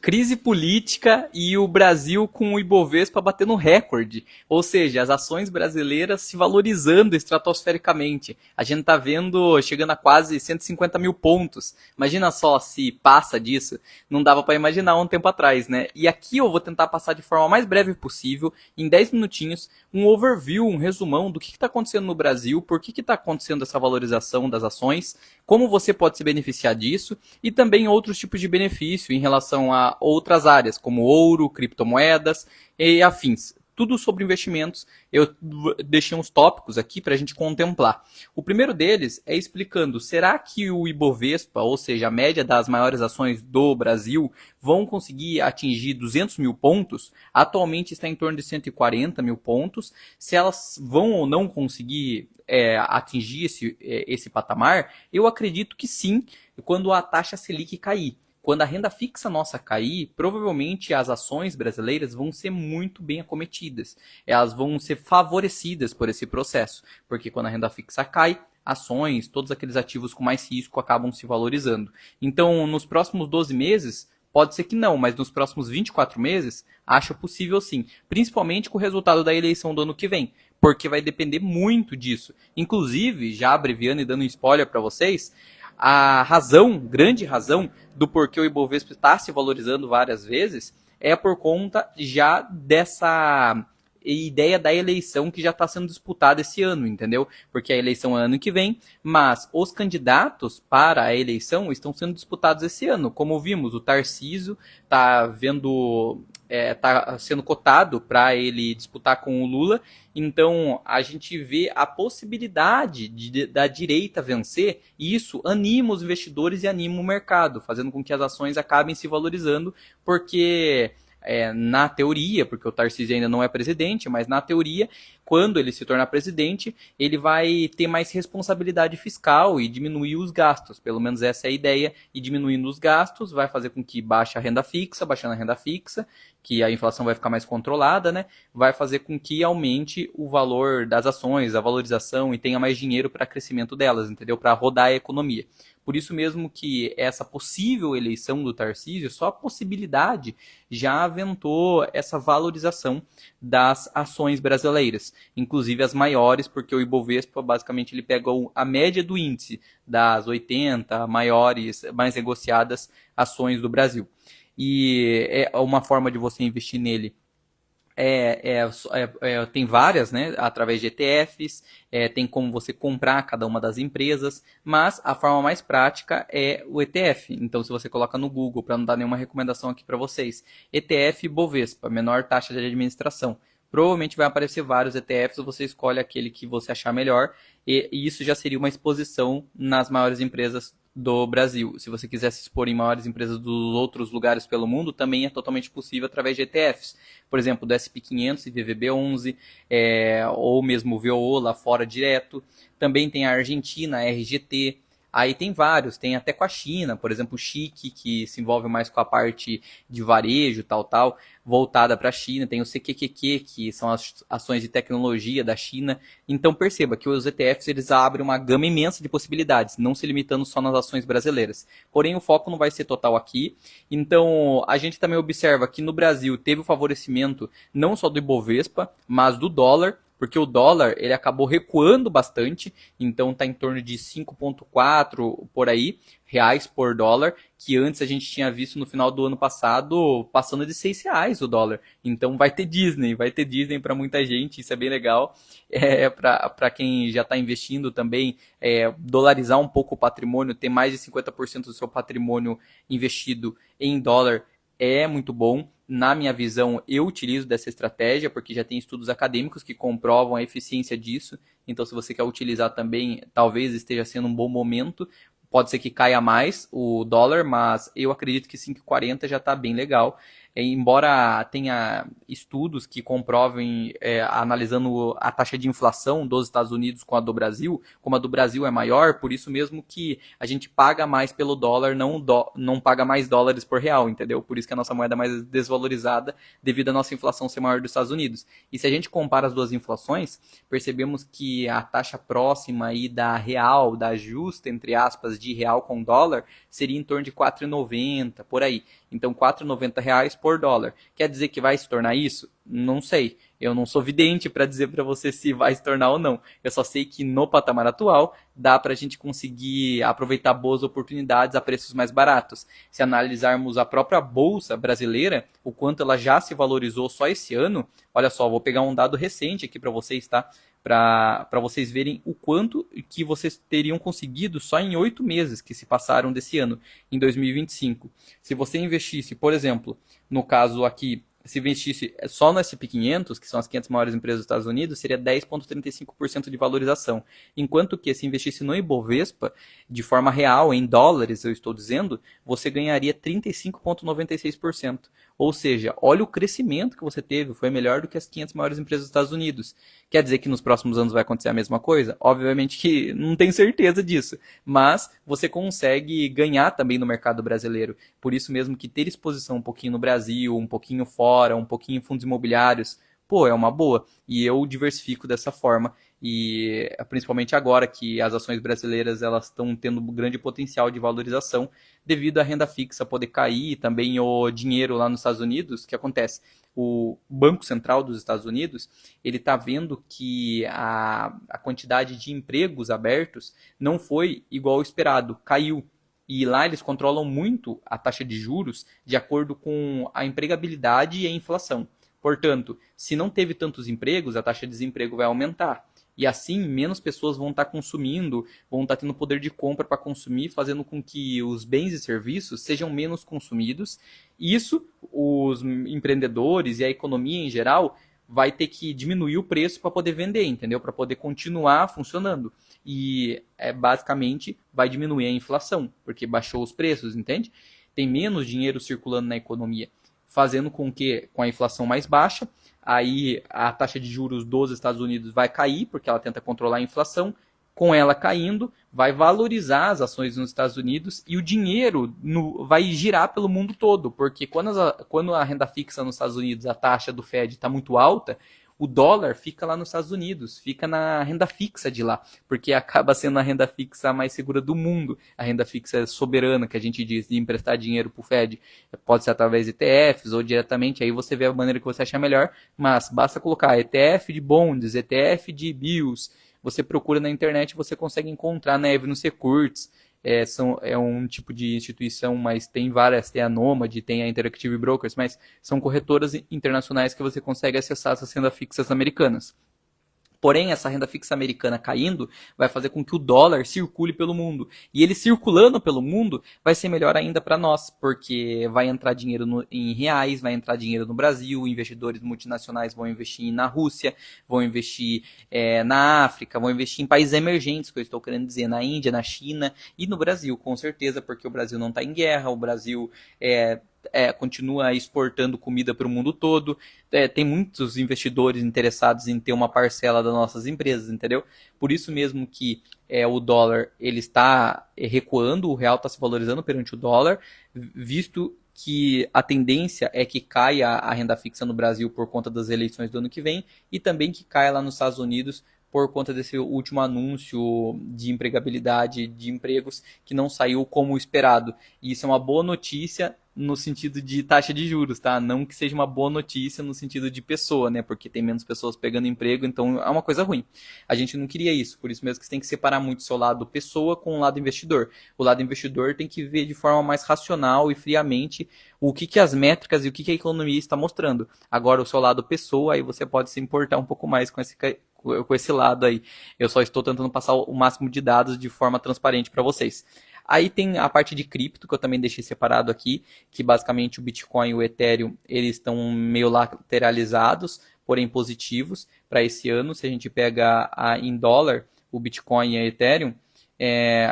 Crise política e o Brasil com o Ibovespa batendo recorde, ou seja, as ações brasileiras se valorizando estratosfericamente. A gente está vendo chegando a quase 150 mil pontos. Imagina só se passa disso, não dava para imaginar um tempo atrás, né? E aqui eu vou tentar passar de forma mais breve possível, em 10 minutinhos, um overview, um resumão do que está acontecendo no Brasil, por que está acontecendo essa valorização das ações, como você pode se beneficiar disso e também outros tipos de benefício em relação a outras áreas, como ouro, criptomoedas e afins. Tudo sobre investimentos, eu deixei uns tópicos aqui para a gente contemplar. O primeiro deles é explicando, será que o Ibovespa, ou seja, a média das maiores ações do Brasil, vão conseguir atingir 200 mil pontos? Atualmente está em torno de 140 mil pontos. Se elas vão ou não conseguir atingir esse patamar, eu acredito que sim, quando a taxa Selic cair. Quando a renda fixa nossa cair, provavelmente as ações brasileiras vão ser muito bem acometidas. Elas vão ser favorecidas por esse processo, porque quando a renda fixa cai, ações, todos aqueles ativos com mais risco acabam se valorizando. Então, nos próximos 12 meses, pode ser que não, mas nos próximos 24 meses, acho possível sim. Principalmente com o resultado da eleição do ano que vem, porque vai depender muito disso. Inclusive, já abreviando e dando um spoiler para vocês, a razão, grande razão, do porquê o Ibovespa está se valorizando várias vezes é por conta já dessa ideia da eleição que já está sendo disputada esse ano, entendeu? Porque a eleição é ano que vem, mas os candidatos para a eleição estão sendo disputados esse ano. Como vimos, o Tarcísio está tá sendo cotado para ele disputar com o Lula, então a gente vê a possibilidade da direita vencer, e isso anima os investidores e anima o mercado, fazendo com que as ações acabem se valorizando, porque na teoria, porque o Tarcísio ainda não é presidente, mas na teoria, quando ele se tornar presidente, ele vai ter mais responsabilidade fiscal e diminuir os gastos. Pelo menos essa é a ideia. E diminuindo os gastos vai fazer com que baixe a renda fixa, baixando a renda fixa, que a inflação vai ficar mais controlada, né? Vai fazer com que aumente o valor das ações, a valorização e tenha mais dinheiro para crescimento delas, entendeu? Para rodar a economia. Por isso mesmo que essa possível eleição do Tarcísio, só a possibilidade já aventou essa valorização das ações brasileiras, inclusive as maiores, porque o Ibovespa basicamente ele pega a média do índice das 80 maiores, mais negociadas ações do Brasil. E é uma forma de você investir nele tem várias, né, através de ETFs, tem como você comprar cada uma das empresas, mas a forma mais prática é o ETF. Então, se você coloca no Google, para não dar nenhuma recomendação aqui para vocês, ETF Bovespa, menor taxa de administração, provavelmente vai aparecer vários ETFs, você escolhe aquele que você achar melhor, e isso já seria uma exposição nas maiores empresas do Brasil. Se você quiser se expor em maiores empresas dos outros lugares pelo mundo, também é totalmente possível através de ETFs. Por exemplo, do SP500 e VVB11, ou mesmo o VOO lá fora direto. Também tem a Argentina, a RGT. Aí tem vários, tem até com a China, por exemplo, o Chique, que se envolve mais com a parte de varejo, tal, voltada para a China. Tem o CQQQ, que são as ações de tecnologia da China. Então perceba que os ETFs eles abrem uma gama imensa de possibilidades, não se limitando só nas ações brasileiras. Porém, o foco não vai ser total aqui. Então, a gente também observa que no Brasil teve o favorecimento não só do Ibovespa, mas do dólar, porque o dólar ele acabou recuando bastante, então está em torno de 5,4 por aí, reais por dólar, que antes a gente tinha visto no final do ano passado passando de 6 reais o dólar. Então vai ter Disney para muita gente, isso é bem legal. Para quem já está investindo também, dolarizar um pouco o patrimônio, ter mais de 50% do seu patrimônio investido em dólar é muito bom. Na minha visão, eu utilizo dessa estratégia, porque já tem estudos acadêmicos que comprovam a eficiência disso. Então, se você quer utilizar também, talvez esteja sendo um bom momento. Pode ser que caia mais o dólar, mas eu acredito que 5,40 já está bem legal. Embora tenha estudos que comprovem, analisando a taxa de inflação dos Estados Unidos com a do Brasil, como a do Brasil é maior, por isso mesmo que a gente paga mais pelo dólar, não paga mais dólares por real, entendeu? Por isso que a nossa moeda é mais desvalorizada devido à nossa inflação ser maior dos Estados Unidos. E se a gente compara as duas inflações, percebemos que a taxa próxima aí da real, da justa, entre aspas, de real com dólar, seria em torno de 4,90, por aí. Então, R$ 4,90 por dólar. Quer dizer que vai se tornar isso? Não sei. Eu não sou vidente para dizer para você se vai se tornar ou não. Eu só sei que no patamar atual dá para a gente conseguir aproveitar boas oportunidades a preços mais baratos. Se analisarmos a própria bolsa brasileira, o quanto ela já se valorizou só esse ano, olha só, vou pegar um dado recente aqui para vocês, tá? Para vocês verem o quanto que vocês teriam conseguido só em 8 meses que se passaram desse ano, em 2025. Se você investisse, por exemplo, no caso aqui, se investisse só no S&P 500, que são as 500 maiores empresas dos Estados Unidos, seria 10,35% de valorização. Enquanto que se investisse no Ibovespa, de forma real, em dólares, eu estou dizendo, você ganharia 35,96%. Ou seja, olha o crescimento que você teve, foi melhor do que as 500 maiores empresas dos Estados Unidos. Quer dizer que nos próximos anos vai acontecer a mesma coisa? Obviamente que não tenho certeza disso, mas você consegue ganhar também no mercado brasileiro. Por isso mesmo que ter exposição um pouquinho no Brasil, um pouquinho fora, um pouquinho em fundos imobiliários, pô, é uma boa. E eu diversifico dessa forma. E principalmente agora que as ações brasileiras elas estão tendo um grande potencial de valorização devido à renda fixa poder cair e também o dinheiro lá nos Estados Unidos. O que acontece? O Banco Central dos Estados Unidos ele está vendo que a quantidade de empregos abertos não foi igual ao esperado, caiu. E lá eles controlam muito a taxa de juros de acordo com a empregabilidade e a inflação. Portanto, se não teve tantos empregos, a taxa de desemprego vai aumentar. E assim, menos pessoas vão estar consumindo, vão estar tendo poder de compra para consumir, fazendo com que os bens e serviços sejam menos consumidos. Isso, os empreendedores e a economia em geral vai ter que diminuir o preço para poder vender, entendeu? Para poder continuar funcionando. E basicamente vai diminuir a inflação, porque baixou os preços, entende? Tem menos dinheiro circulando na economia, fazendo com que, com a inflação mais baixa, aí a taxa de juros dos Estados Unidos vai cair, porque ela tenta controlar a inflação. Com ela caindo, vai valorizar as ações nos Estados Unidos e o dinheiro vai girar pelo mundo todo, porque quando a renda fixa nos Estados Unidos, a taxa do Fed está muito alta, o dólar fica lá nos Estados Unidos, fica na renda fixa de lá, porque acaba sendo a renda fixa mais segura do mundo, a renda fixa soberana, que a gente diz, de emprestar dinheiro para o Fed. Pode ser através de ETFs ou diretamente, aí você vê a maneira que você achar melhor, mas basta colocar ETF de bonds, ETF de bills, você procura na internet, você consegue encontrar na Evnos Securities, é um tipo de instituição, mas tem várias, tem a Nomad, tem a Interactive Brokers, mas são corretoras internacionais que você consegue acessar essas rendas fixas americanas. Porém, essa renda fixa americana caindo vai fazer com que o dólar circule pelo mundo. E ele circulando pelo mundo vai ser melhor ainda para nós, porque vai entrar dinheiro em reais, vai entrar dinheiro no Brasil, investidores multinacionais vão investir na Rússia, vão investir na África, vão investir em países emergentes, que eu estou querendo dizer, na Índia, na China e no Brasil, com certeza, porque o Brasil não está em guerra, o Brasil continua exportando comida para o mundo todo, tem muitos investidores interessados em ter uma parcela das nossas empresas, entendeu? Por isso mesmo que o dólar ele está recuando, o real está se valorizando perante o dólar, visto que a tendência é que caia a renda fixa no Brasil por conta das eleições do ano que vem e também que caia lá nos Estados Unidos por conta desse último anúncio de empregabilidade de empregos que não saiu como esperado. E isso é uma boa notícia no sentido de taxa de juros, tá? Não que seja uma boa notícia no sentido de pessoa, né? Porque tem menos pessoas pegando emprego, então é uma coisa ruim. A gente não queria isso, por isso mesmo que você tem que separar muito o seu lado pessoa com o lado investidor. O lado investidor tem que ver de forma mais racional e friamente o que as métricas e o que a economia está mostrando. Agora, o seu lado pessoa, aí você pode se importar um pouco mais com esse lado aí. Eu só estou tentando passar o máximo de dados de forma transparente para vocês. Aí tem a parte de cripto, que eu também deixei separado aqui, que basicamente o Bitcoin e o Ethereum, eles estão meio lateralizados, porém positivos para esse ano. Se a gente pega em dólar, o Bitcoin e a Ethereum,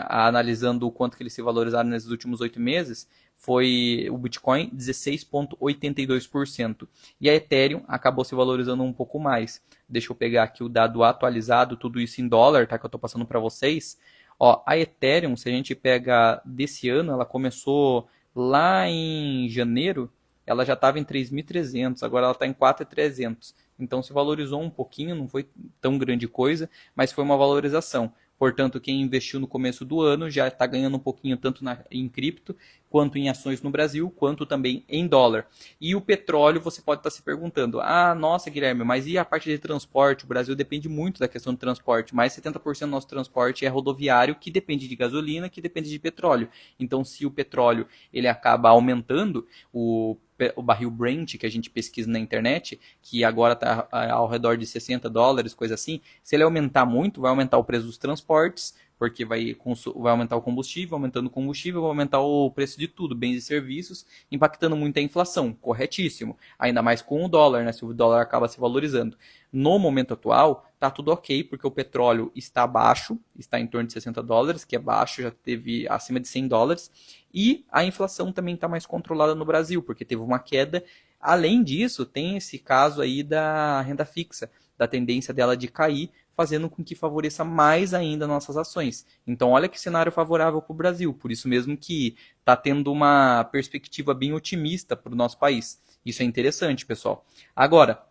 analisando o quanto que eles se valorizaram nesses últimos 8 meses, foi o Bitcoin 16,82%. E a Ethereum acabou se valorizando um pouco mais. Deixa eu pegar aqui o dado atualizado, tudo isso em dólar, tá, que eu estou passando para vocês. Ó, a Ethereum, se a gente pega desse ano, ela começou lá em janeiro, ela já estava em 3.300, agora ela está em 4.300. Então se valorizou um pouquinho, não foi tão grande coisa, mas foi uma valorização. Portanto, quem investiu no começo do ano já está ganhando um pouquinho tanto em cripto quanto em ações no Brasil, quanto também em dólar. E o petróleo, você pode estar se perguntando, nossa, Guilherme, mas e a parte de transporte? O Brasil depende muito da questão do transporte, mais 70% do nosso transporte é rodoviário, que depende de gasolina, que depende de petróleo. Então, se o petróleo ele acaba aumentando, o barril Brent, que a gente pesquisa na internet, que agora está ao redor de $60, coisa assim, se ele aumentar muito, vai aumentar o preço dos transportes, porque vai aumentar o combustível, aumentando o combustível, vai aumentar o preço de tudo, bens e serviços, impactando muito a inflação, corretíssimo. Ainda mais com o dólar, né, se o dólar acaba se valorizando. No momento atual, está tudo ok, porque o petróleo está baixo, está em torno de $60, que é baixo, já teve acima de $100, e a inflação também está mais controlada no Brasil, porque teve uma queda. Além disso, tem esse caso aí da renda fixa, da tendência dela de cair, fazendo com que favoreça mais ainda nossas ações. Então, olha que cenário favorável para o Brasil. Por isso mesmo que está tendo uma perspectiva bem otimista para o nosso país. Isso é interessante, pessoal. Agora,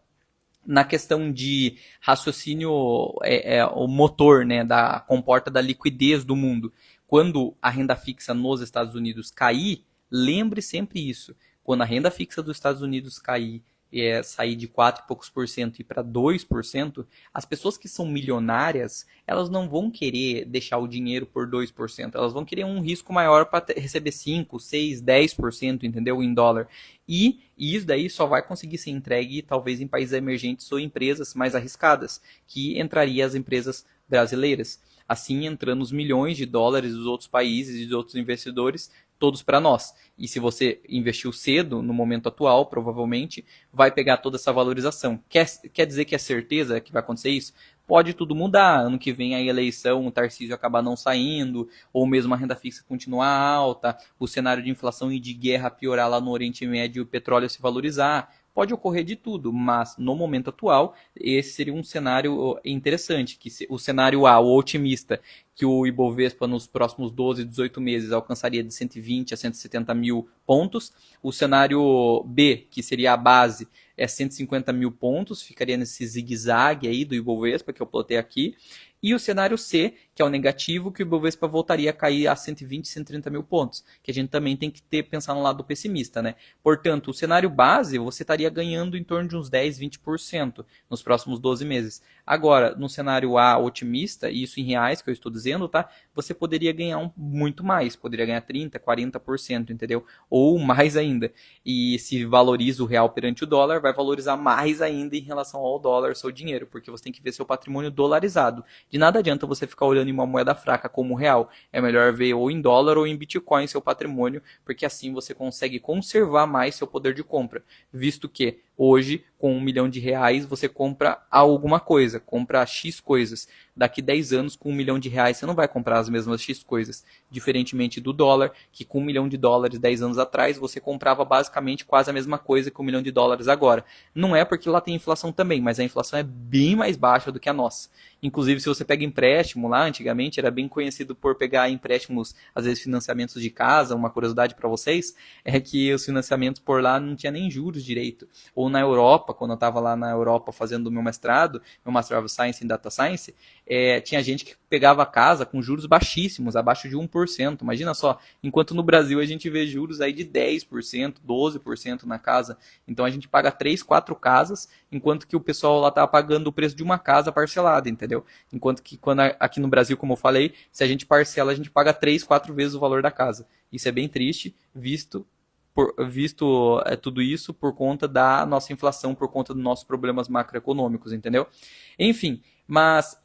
na questão de raciocínio, o motor, né, da comporta da liquidez do mundo. Quando a renda fixa nos Estados Unidos cair, lembre sempre isso. Quando a renda fixa dos Estados Unidos cair, sair de 4 e poucos por cento e para 2%, as pessoas que são milionárias, elas não vão querer deixar o dinheiro por 2%, elas vão querer um risco maior para receber 5, 6, 10%, entendeu? Em dólar. E isso daí só vai conseguir ser entregue talvez em países emergentes ou empresas mais arriscadas, que entraria as empresas brasileiras. Assim entrando os milhões de dólares dos outros países e dos outros investidores, todos para nós. E se você investiu cedo, no momento atual, provavelmente, vai pegar toda essa valorização. Quer dizer que é certeza que vai acontecer isso? Pode tudo mudar. Ano que vem a eleição, o Tarcísio acabar não saindo, ou mesmo a renda fixa continuar alta, o cenário de inflação e de guerra piorar lá no Oriente Médio e o petróleo se valorizar. Pode ocorrer de tudo, mas no momento atual, esse seria um cenário interessante, que o cenário A, o otimista, que o Ibovespa nos próximos 12, 18 meses alcançaria de 120 a 170 mil pontos. O cenário B, que seria a base, é 150 mil pontos, ficaria nesse zigue-zague aí do Ibovespa que eu plotei aqui. E o cenário C, que é o negativo, que o Ibovespa voltaria a cair a 120, 130 mil pontos, que a gente também tem que pensar no lado pessimista, né? Portanto, o cenário base, você estaria ganhando em torno de uns 10, 20% nos próximos 12 meses. Agora, no cenário A otimista, e isso em reais que eu estou dizendo, tá? Você poderia ganhar muito mais, poderia ganhar 30, 40%, entendeu? Ou mais ainda. E se valoriza o real perante o dólar, vai valorizar mais ainda em relação ao dólar, seu dinheiro, porque você tem que ver seu patrimônio dolarizado. De nada adianta você ficar olhando em uma moeda fraca como o real. É melhor ver ou em dólar ou em Bitcoin seu patrimônio, porque assim você consegue conservar mais seu poder de compra. Visto que hoje, com R$1 milhão, você compra alguma coisa, compra X coisas. Daqui 10 anos, com R$1 milhão, você não vai comprar as mesmas X coisas. Diferentemente do dólar, que com US$ 1 milhão 10 anos atrás, você comprava basicamente quase a mesma coisa que US$ 1 milhão agora. Não é porque lá tem inflação também, mas a inflação é bem mais baixa do que a nossa. Inclusive, se você pega empréstimo lá, antigamente era bem conhecido por pegar empréstimos, às vezes financiamentos de casa. Uma curiosidade para vocês é que os financiamentos por lá não tinha nem juros direito. Ou na Europa, quando eu estava lá na Europa fazendo o meu mestrado, meu Master of Science em Data Science, tinha gente que pegava casa com juros baixíssimos, abaixo de 1%. Imagina só, enquanto no Brasil a gente vê juros aí de 10%, 12% na casa. Então a gente paga 3, 4 casas, enquanto que o pessoal lá está pagando o preço de uma casa parcelada, entendeu? Enquanto que aqui no Brasil, como eu falei, se a gente parcela, a gente paga 3, 4 vezes o valor da casa. Isso é bem triste, visto tudo isso por conta da nossa inflação, por conta dos nossos problemas macroeconômicos, entendeu? Enfim, mas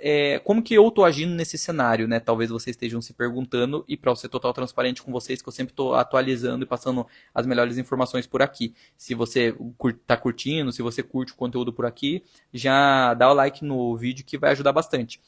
como que eu estou agindo nesse cenário, né? Talvez vocês estejam se perguntando, e para eu ser total transparente com vocês, que eu sempre estou atualizando e passando as melhores informações por aqui. Se você está curtindo, se você curte o conteúdo por aqui, já dá o like no vídeo que vai ajudar bastante.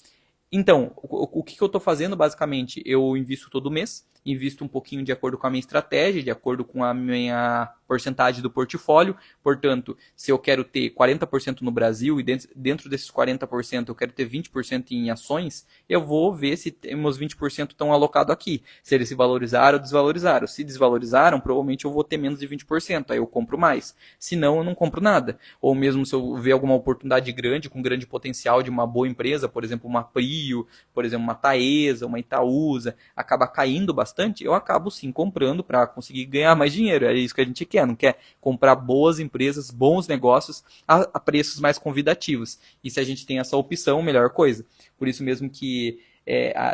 Então, o que eu estou fazendo basicamente? Eu invisto todo mês, invisto um pouquinho de acordo com a minha estratégia, de acordo com a minha porcentagem do portfólio. Portanto, se eu quero ter 40% no Brasil e dentro desses 40% eu quero ter 20% em ações, eu vou ver se meus 20% estão alocados aqui. Se eles se valorizaram ou desvalorizaram. Se desvalorizaram, provavelmente eu vou ter menos de 20%, aí eu compro mais. Se não, eu não compro nada. Ou mesmo se eu ver alguma oportunidade grande, com grande potencial de uma boa empresa, por exemplo, uma Prio, por exemplo, uma Taesa, uma Itaúsa, acaba caindo bastante, bastante, eu acabo sim comprando para conseguir ganhar mais dinheiro. É isso que a gente quer, não quer comprar boas empresas, bons negócios a preços mais convidativos. E se a gente tem essa opção, melhor coisa. Por isso mesmo que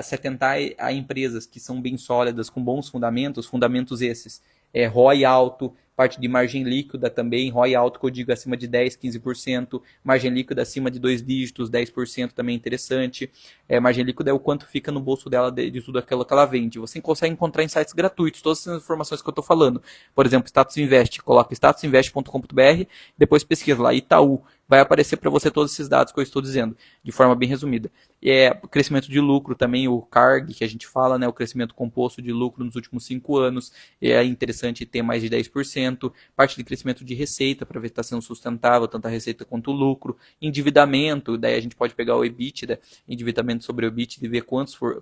se atentar a empresas que são bem sólidas, com bons fundamentos, fundamentos esses, ROI alto, parte de margem líquida também, ROI alto que eu digo acima de 10, 15%, margem líquida acima de 2 dígitos, 10% também é interessante. Margem líquida é o quanto fica no bolso dela de tudo aquilo que ela vende. Você consegue encontrar em sites gratuitos todas essas informações que eu estou falando. Por exemplo, Status Invest, coloca statusinvest.com.br, depois pesquisa lá Itaú, vai aparecer para você todos esses dados que eu estou dizendo, de forma bem resumida. O crescimento de lucro também, o CARG, que a gente fala, né, o crescimento composto de lucro nos últimos 5 anos, é interessante ter mais de 10%, parte de crescimento de receita, para ver se está sendo sustentável, tanto a receita quanto o lucro, endividamento, daí a gente pode pegar o EBITDA, endividamento sobre o EBITDA, e ver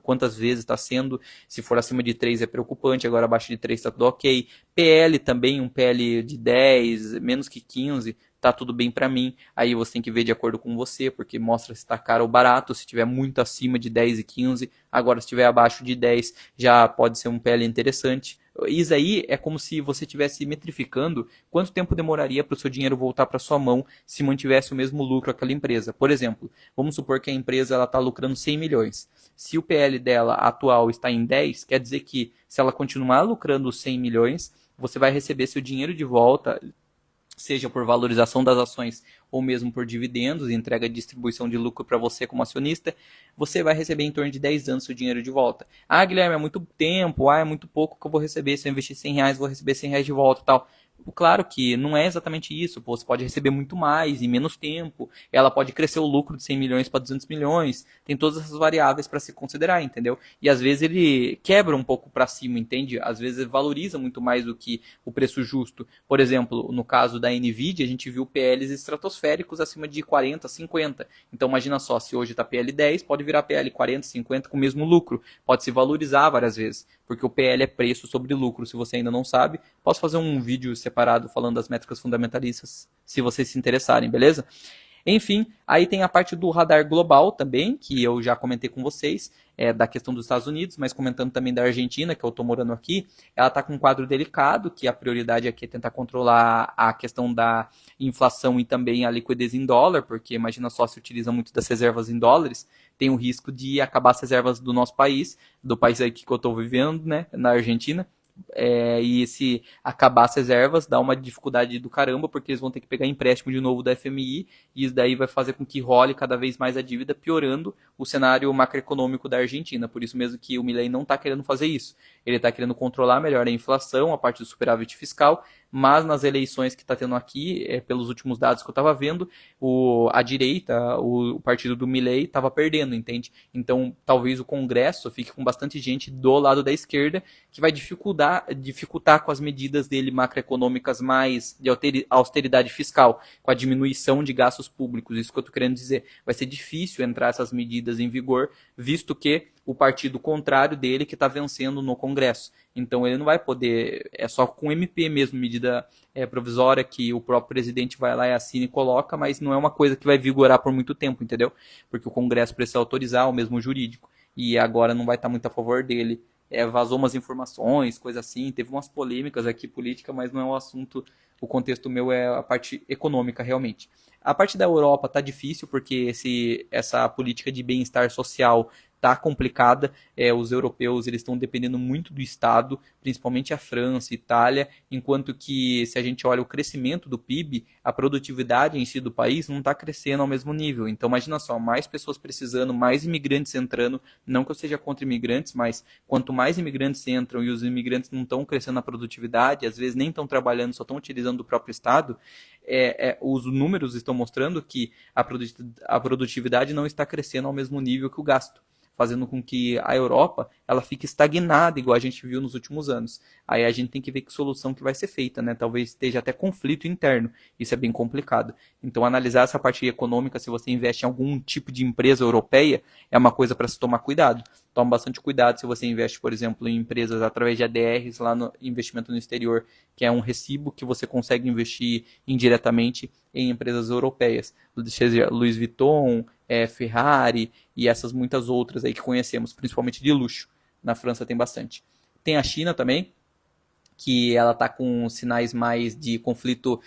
quantas vezes está sendo, se for acima de 3 é preocupante, agora abaixo de 3 está tudo ok, PL também, um PL de 10, menos que 15, tá tudo bem para mim, aí você tem que ver de acordo com você, porque mostra se está caro ou barato, se tiver muito acima de 10 e 15, agora se estiver abaixo de 10, já pode ser um PL interessante. Isso aí é como se você estivesse metrificando quanto tempo demoraria para o seu dinheiro voltar para sua mão se mantivesse o mesmo lucro aquela empresa. Por exemplo, vamos supor que a empresa está lucrando 100 milhões. Se o PL dela atual está em 10, quer dizer que se ela continuar lucrando 100 milhões, você vai receber seu dinheiro de volta, seja por valorização das ações ou mesmo por dividendos, entrega de distribuição de lucro para você como acionista, você vai receber em torno de 10 anos seu dinheiro de volta. Ah, Guilherme, é muito tempo, é muito pouco que eu vou receber, se eu investir 100 reais, vou receber 100 reais de volta e tal. Claro que não é exatamente isso, pô, você pode receber muito mais em menos tempo, ela pode crescer o lucro de 100 milhões para 200 milhões, tem todas essas variáveis para se considerar, entendeu? E às vezes ele quebra um pouco para cima, entende? Às vezes ele valoriza muito mais do que o preço justo. Por exemplo, no caso da Nvidia, a gente viu PLs estratosféricos acima de 40, 50. Então imagina só, se hoje está PL 10, pode virar PL 40, 50 com o mesmo lucro, pode se valorizar várias vezes, porque o PL é preço sobre lucro, se você ainda não sabe, posso fazer um vídeo separado falando das métricas fundamentalistas, se vocês se interessarem, beleza? Enfim, aí tem a parte do radar global também, que eu já comentei com vocês, da questão dos Estados Unidos, mas comentando também da Argentina, que eu estou morando aqui, ela está com um quadro delicado, que a prioridade aqui é tentar controlar a questão da inflação e também a liquidez em dólar, porque imagina só, se utiliza muito das reservas em dólares, tem o risco de acabar as reservas do nosso país, do país aqui que eu estou vivendo, né, na Argentina, e se acabar as reservas, dá uma dificuldade do caramba, porque eles vão ter que pegar empréstimo de novo da FMI, e isso daí vai fazer com que role cada vez mais a dívida, piorando o cenário macroeconômico da Argentina. Por isso mesmo que o Milei não está querendo fazer isso. Ele está querendo controlar melhor a inflação, a parte do superávit fiscal, mas nas eleições que está tendo aqui, pelos últimos dados que eu estava vendo, a direita, o partido do Milei, estava perdendo, entende? Então, talvez o Congresso fique com bastante gente do lado da esquerda, que vai dificultar com as medidas dele macroeconômicas mais de austeridade fiscal, com a diminuição de gastos públicos. Isso que eu estou querendo dizer. Vai ser difícil entrar essas medidas em vigor, visto que o partido contrário dele que está vencendo no Congresso. Então ele não vai poder, é só com MP mesmo, medida provisória que o próprio presidente vai lá e assina e coloca, mas não é uma coisa que vai vigorar por muito tempo, entendeu? Porque o Congresso precisa autorizar, o mesmo jurídico, e agora não vai estar muito a favor dele. Vazou umas informações, coisa assim, teve umas polêmicas aqui política, mas não é um assunto, o contexto meu é a parte econômica realmente. A parte da Europa tá difícil porque essa política de bem-estar social tá complicada, os europeus eles estão dependendo muito do Estado, principalmente a França, Itália, enquanto que se a gente olha o crescimento do PIB, a produtividade em si do país não está crescendo ao mesmo nível. Então imagina só, mais pessoas precisando, mais imigrantes entrando, não que eu seja contra imigrantes, mas quanto mais imigrantes entram e os imigrantes não estão crescendo na produtividade, às vezes nem estão trabalhando, só estão utilizando do próprio Estado, os números estão mostrando que a produtividade não está crescendo ao mesmo nível que o gasto, fazendo com que a Europa ela fique estagnada, igual a gente viu nos últimos anos. Aí a gente tem que ver que solução que vai ser feita, né? Talvez esteja até conflito interno, isso é bem complicado. Então analisar essa parte econômica, se você investe em algum tipo de empresa europeia, é uma coisa para se tomar cuidado. Toma bastante cuidado se você investe, por exemplo, em empresas através de ADRs, lá no investimento no exterior, que é um recibo que você consegue investir indiretamente em empresas europeias, seja Louis Vuitton, Ferrari e essas muitas outras aí que conhecemos, principalmente de luxo. Na França tem bastante. Tem a China também, que ela está com sinais mais de conflito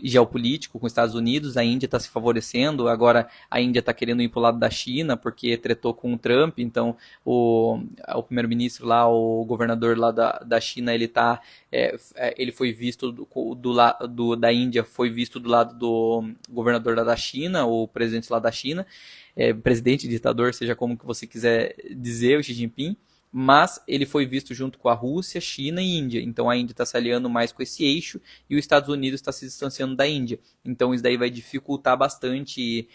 geopolítico com os Estados Unidos, a Índia está se favorecendo, agora a Índia está querendo ir para o lado da China, porque tretou com o Trump, então o primeiro-ministro lá, o governador lá da China, ele foi visto da Índia, foi visto do lado do governador lá da China, o presidente lá da China, presidente, ditador, seja como que você quiser dizer, o Xi Jinping, mas ele foi visto junto com a Rússia, China e Índia. Então a Índia está se aliando mais com esse eixo e os Estados Unidos está se distanciando da Índia. Então isso daí vai dificultar bastante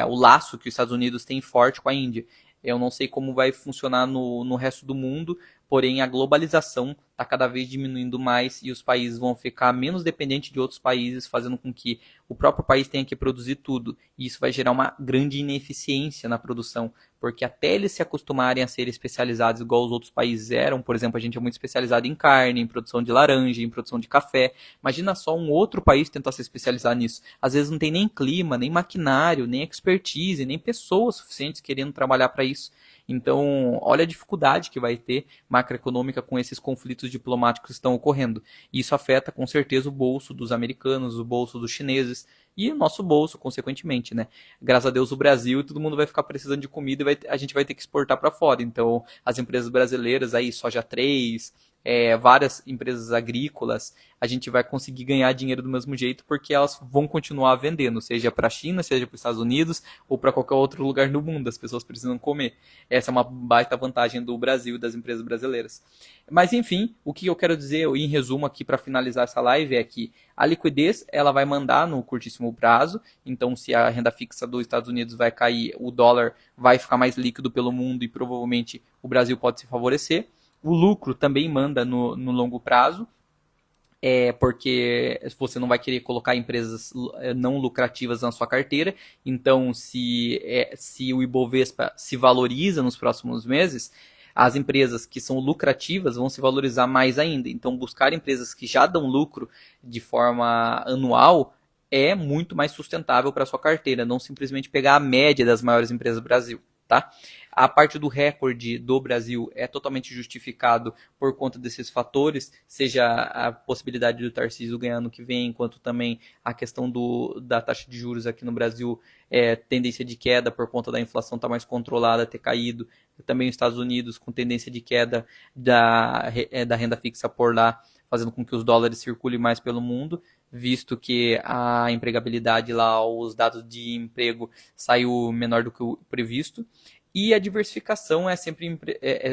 o laço que os Estados Unidos têm forte com a Índia. Eu não sei como vai funcionar no resto do mundo, porém a globalização está cada vez diminuindo mais e os países vão ficar menos dependentes de outros países, fazendo com que o próprio país tenha que produzir tudo. E isso vai gerar uma grande ineficiência na produção, porque até eles se acostumarem a ser especializados igual os outros países eram, por exemplo, a gente é muito especializado em carne, em produção de laranja, em produção de café. Imagina só um outro país tentar se especializar nisso. Às vezes não tem nem clima, nem maquinário, nem expertise, nem pessoas suficientes querendo trabalhar para isso. Então, olha a dificuldade que vai ter macroeconômica com esses conflitos diplomáticos que estão ocorrendo. E isso afeta com certeza o bolso dos americanos, o bolso dos chineses e o nosso bolso, consequentemente, né? Graças a Deus o Brasil e todo mundo vai ficar precisando de comida e a gente vai ter que exportar para fora. Então, as empresas brasileiras aí, Soja 3, várias empresas agrícolas, a gente vai conseguir ganhar dinheiro do mesmo jeito porque elas vão continuar vendendo, seja para a China, seja para os Estados Unidos ou para qualquer outro lugar do mundo. As pessoas precisam comer. Essa é uma baita vantagem do Brasil e das empresas brasileiras. Mas enfim, o que eu quero dizer em resumo aqui para finalizar essa live é que a liquidez ela vai mandar no curtíssimo prazo. Então, se a renda fixa dos Estados Unidos vai cair, o dólar vai ficar mais líquido pelo mundo e provavelmente o Brasil pode se favorecer. O lucro também manda no longo prazo, porque você não vai querer colocar empresas não lucrativas na sua carteira. Então, se o Ibovespa se valoriza nos próximos meses, as empresas que são lucrativas vão se valorizar mais ainda. Então, buscar empresas que já dão lucro de forma anual é muito mais sustentável para a sua carteira, não simplesmente pegar a média das maiores empresas do Brasil. Tá? A parte do recorde do Brasil é totalmente justificado por conta desses fatores, seja a possibilidade do Tarcísio ganhar no que vem, quanto também a questão da taxa de juros aqui no Brasil, tendência de queda por conta da inflação estar mais controlada, ter caído. Também os Estados Unidos com tendência de queda da renda fixa por lá, fazendo com que os dólares circulem mais pelo mundo, visto que a empregabilidade lá, os dados de emprego saiu menor do que o previsto. E a diversificação é sempre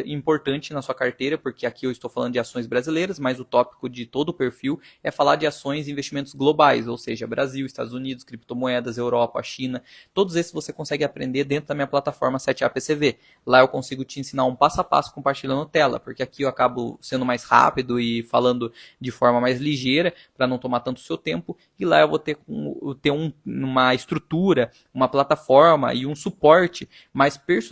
importante na sua carteira, porque aqui eu estou falando de ações brasileiras, mas o tópico de todo o perfil é falar de ações e investimentos globais, ou seja, Brasil, Estados Unidos, criptomoedas, Europa, China. Todos esses você consegue aprender dentro da minha plataforma 7APCV. Lá eu consigo te ensinar um passo a passo compartilhando tela, porque aqui eu acabo sendo mais rápido e falando de forma mais ligeira, para não tomar tanto o seu tempo. E lá eu vou ter uma estrutura, uma plataforma e um suporte mais personalizado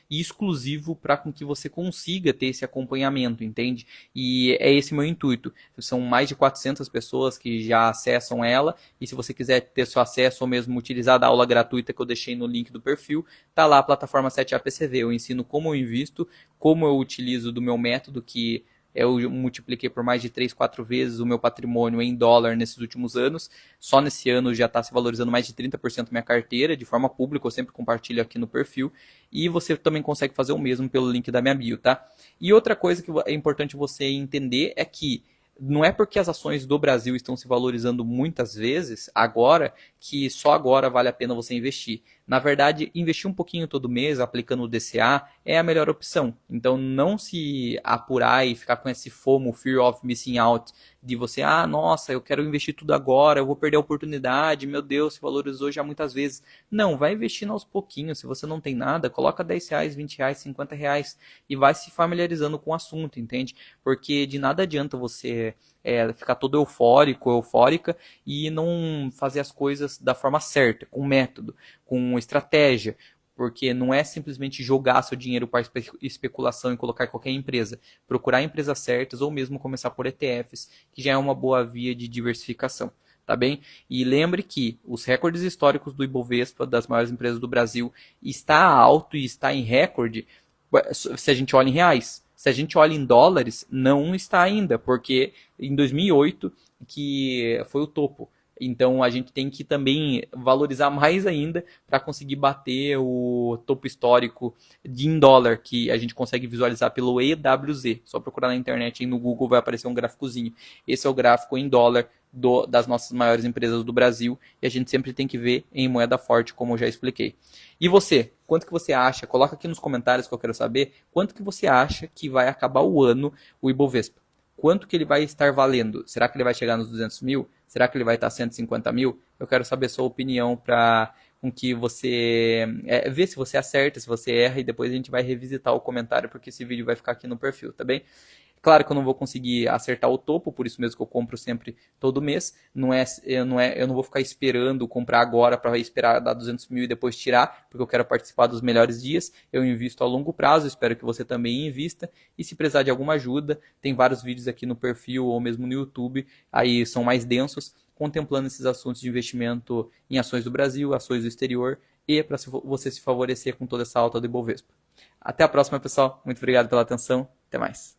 e exclusivo para com que você consiga ter esse acompanhamento, entende? E é esse meu intuito. São mais de 400 pessoas que já acessam ela, e se você quiser ter seu acesso ou mesmo utilizar a aula gratuita que eu deixei no link do perfil, tá lá a plataforma 7APCV. Eu ensino como eu invisto, como eu utilizo do meu método, que eu multipliquei por mais de 3, 4 vezes o meu patrimônio em dólar nesses últimos anos. Só nesse ano já está se valorizando mais de 30% minha carteira, de forma pública, eu sempre compartilho aqui no perfil. E você também consegue fazer o mesmo pelo link da minha bio, tá? E outra coisa que é importante você entender é que não é porque as ações do Brasil estão se valorizando muitas vezes agora, que só agora vale a pena você investir. Na verdade, investir um pouquinho todo mês aplicando o DCA é a melhor opção. Então não se apurar e ficar com esse FOMO, Fear of Missing Out, de você, nossa, eu quero investir tudo agora, eu vou perder a oportunidade, meu Deus, se valorizou já muitas vezes. Não, vai investindo aos pouquinhos. Se você não tem nada, coloca R$10, R$20, R$50 e vai se familiarizando com o assunto, entende? Porque de nada adianta você ficar todo eufórico, eufórica e não fazer as coisas da forma certa, com método, com estratégia, porque não é simplesmente jogar seu dinheiro para especulação e colocar em qualquer empresa. Procurar empresas certas ou mesmo começar por ETFs, que já é uma boa via de diversificação. Tá bem? E lembre que os recordes históricos do Ibovespa, das maiores empresas do Brasil, está alto e está em recorde se a gente olha em reais. Se a gente olha em dólares, não está ainda, porque em 2008 que foi o topo. Então a gente tem que também valorizar mais ainda para conseguir bater o topo histórico em dólar, que a gente consegue visualizar pelo EWZ. Só procurar na internet e no Google vai aparecer um gráficozinho. Esse é o gráfico em dólar das nossas maiores empresas do Brasil e a gente sempre tem que ver em moeda forte, como eu já expliquei. E você, quanto que você acha? Coloca aqui nos comentários que eu quero saber quanto que você acha que vai acabar o ano o Ibovespa. Quanto que ele vai estar valendo? Será que ele vai chegar nos 200 mil? Será que ele vai estar 150 mil? Eu quero saber sua opinião para com que você ver se você acerta, se você erra e depois a gente vai revisitar o comentário porque esse vídeo vai ficar aqui no perfil, tá bem? Claro que eu não vou conseguir acertar o topo, por isso mesmo que eu compro sempre todo mês. Eu não vou ficar esperando comprar agora para esperar dar 200 mil e depois tirar, porque eu quero participar dos melhores dias. Eu invisto a longo prazo, espero que você também invista. E se precisar de alguma ajuda, tem vários vídeos aqui no perfil ou mesmo no YouTube, aí são mais densos, contemplando esses assuntos de investimento em ações do Brasil, ações do exterior e para você se favorecer com toda essa alta do Ibovespa. Até a próxima, pessoal. Muito obrigado pela atenção. Até mais.